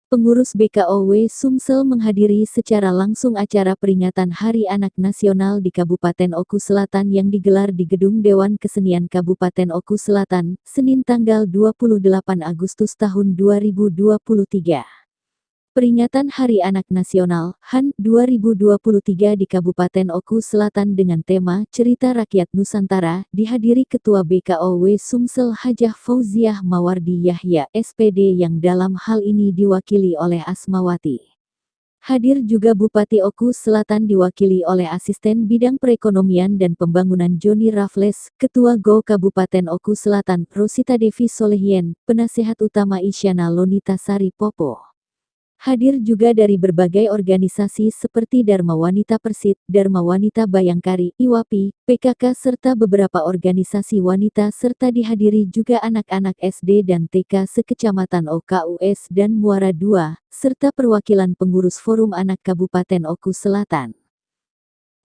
Pengurus BKOW Sumsel menghadiri secara langsung acara peringatan Hari Anak Nasional di Kabupaten Oku Selatan yang digelar di Gedung Dewan Kesenian Kabupaten Oku Selatan, Senin tanggal 28 Agustus tahun 2023. Peringatan Hari Anak Nasional, HAN, 2023 di Kabupaten Oku Selatan dengan tema Cerita Rakyat Nusantara, dihadiri Ketua BKOW Sumsel Hajah Fauziah Mawardi Yahya, SPD yang dalam hal ini diwakili oleh Asmawati. Hadir juga Bupati Oku Selatan diwakili oleh Asisten Bidang Perekonomian dan Pembangunan Joni Raffles, Ketua GO Kabupaten Oku Selatan, Rosita Devi Solehien, Penasehat Utama Isyana Lonita Sari Popo. Hadir juga dari berbagai organisasi seperti Dharma Wanita Persit, Dharma Wanita Bayangkari, IWAPI, PKK serta beberapa organisasi wanita serta dihadiri juga anak-anak SD dan TK sekecamatan OKUS dan Muara II, serta perwakilan pengurus Forum Anak Kabupaten Oku Selatan.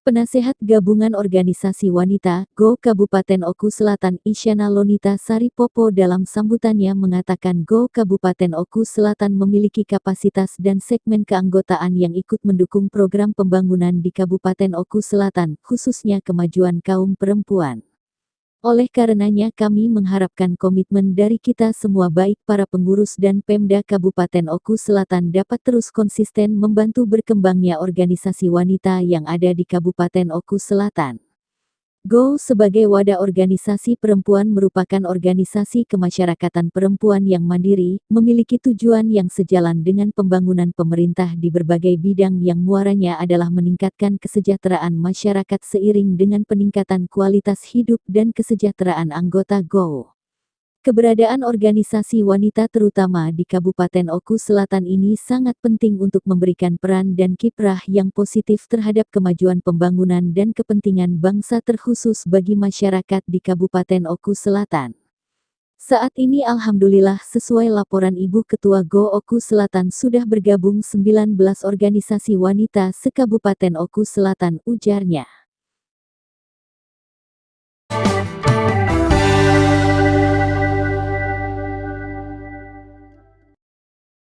Penasehat Gabungan Organisasi Wanita, GO Kabupaten Oku Selatan Isyana Lonita Sari Popo dalam sambutannya mengatakan GO Kabupaten Oku Selatan memiliki kapasitas dan segmen keanggotaan yang ikut mendukung program pembangunan di Kabupaten Oku Selatan, khususnya kemajuan kaum perempuan. Oleh karenanya kami mengharapkan komitmen dari kita semua baik para pengurus dan Pemda Kabupaten Oku Selatan dapat terus konsisten membantu berkembangnya organisasi wanita yang ada di Kabupaten Oku Selatan. GO sebagai wadah organisasi perempuan merupakan organisasi kemasyarakatan perempuan yang mandiri, memiliki tujuan yang sejalan dengan pembangunan pemerintah di berbagai bidang yang muaranya adalah meningkatkan kesejahteraan masyarakat seiring dengan peningkatan kualitas hidup dan kesejahteraan anggota GO. Keberadaan organisasi wanita terutama di Kabupaten Oku Selatan ini sangat penting untuk memberikan peran dan kiprah yang positif terhadap kemajuan pembangunan dan kepentingan bangsa terkhusus bagi masyarakat di Kabupaten Oku Selatan. Saat ini alhamdulillah sesuai laporan Ibu Ketua GO Oku Selatan sudah bergabung 19 organisasi wanita se-Kabupaten Oku Selatan, ujarnya.